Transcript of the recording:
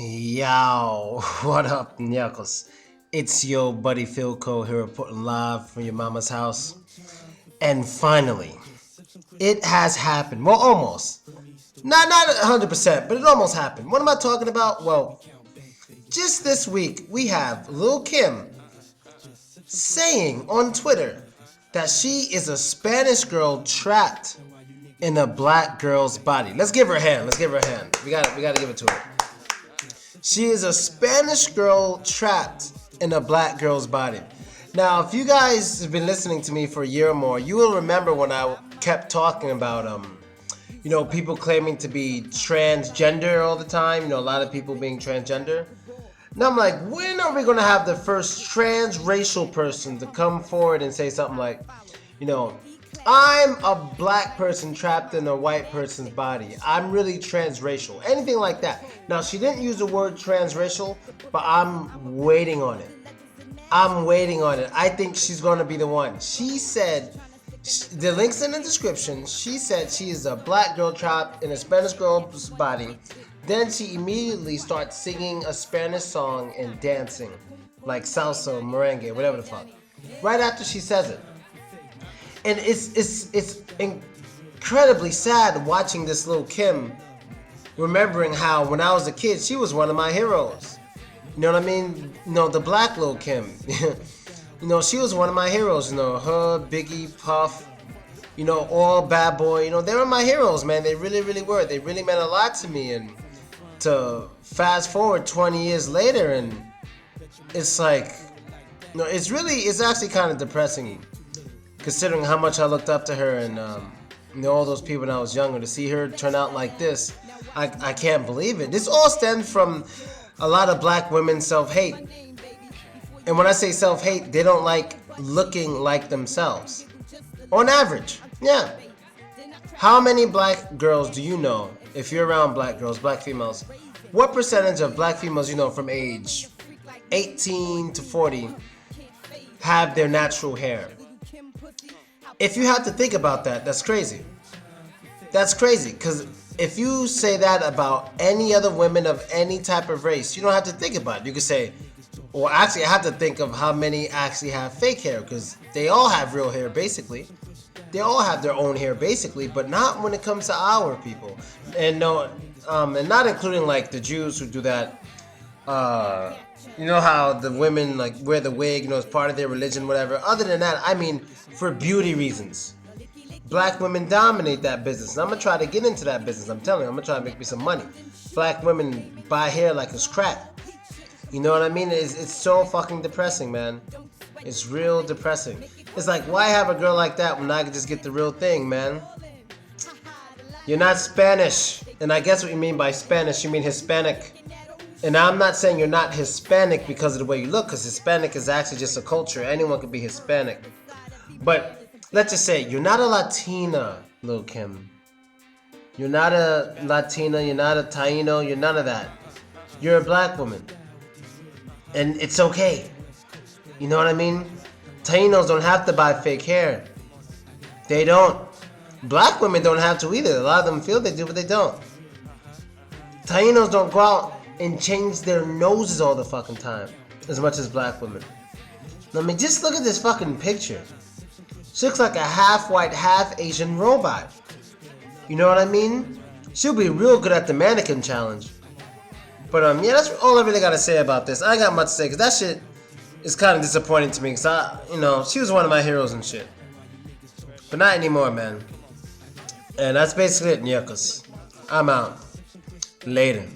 Yo, what up, Knuckles? It's your buddy Philko here reporting live from your mama's house. And finally, it has happened. Well, almost. Not 100%, but it almost happened. What am I talking about? Well, just this week, we have Lil'Kim saying on Twitter that she is a Spanish girl trapped in a black girl's body. Let's give her a hand. We gotta give it to her. She is a Spanish girl trapped in a black girl's body. Now, if you guys have been listening to me for a year or more, you will remember when I kept talking about people claiming to be transgender all the time. A lot of people being transgender. Now I'm like, when are we gonna have the first transracial person to come forward and say something like, I'm a black person trapped in a white person's body. I'm really transracial. Anything like that. Now, she didn't use the word transracial, but I'm waiting on it. I think she's going to be the one. She said, the link's in the description. She said she is a black girl trapped in a Spanish girl's body. Then she immediately starts singing a Spanish song and dancing, like salsa, merengue, whatever the fuck. Right after she says it. And it's incredibly sad watching this Lil'Kim, remembering how when I was a kid, she was one of my heroes. You know what I mean? The black Lil'Kim. She was one of my heroes. Her, Biggie, Puff, all Bad Boy. They were my heroes, man. They really, really were. They really meant a lot to me. And to fast forward 20 years later, and it's like, it's actually kind of depressing. Considering how much I looked up to her and all those people when I was younger, to see her turn out like this, I can't believe it. This all stems from a lot of black women's self-hate. And when I say self-hate, they don't like looking like themselves. On average, yeah. How many black girls do you know, if you're around black girls, black females, what percentage of black females from age 18 to 40 have their natural hair? If you have to think about that, that's crazy. That's crazy, because if you say that about any other women of any type of race, you don't have to think about it. You could say, well, actually, I have to think of how many actually have fake hair, because they all have real hair, basically. They all have their own hair, basically, but not when it comes to our people. And and not including like the Jews who do that. How the women wear the wig, as part of their religion, whatever. Other than that, I mean, for beauty reasons. Black women dominate that business. And I'm going to try to get into that business. I'm telling you, I'm going to try to make me some money. Black women buy hair like it's crack. You know what I mean? It's so fucking depressing, man. It's real depressing. It's like, why have a girl like that when I could just get the real thing, man? You're not Spanish. And I guess what you mean by Spanish, you mean Hispanic. And I'm not saying you're not Hispanic because of the way you look, because Hispanic is actually just a culture. Anyone could be Hispanic. But let's just say you're not a Latina, Lil'Kim. You're not a Latina, you're not a Taino, you're none of that. You're a black woman. And it's okay. You know what I mean? Tainos don't have to buy fake hair. They don't. Black women don't have to either. A lot of them feel they do, but they don't. Tainos don't go out and change their noses all the fucking time as much as black women. I mean, just look at this fucking picture. She looks like a half white, half Asian robot. You know what I mean? She'll be real good at the mannequin challenge. But yeah, that's all I really gotta say about this. I ain't got much to say, because that shit is kind of disappointing to me, because she was one of my heroes and shit. But not anymore, man. And that's basically it, Nyakos. I'm out. Later.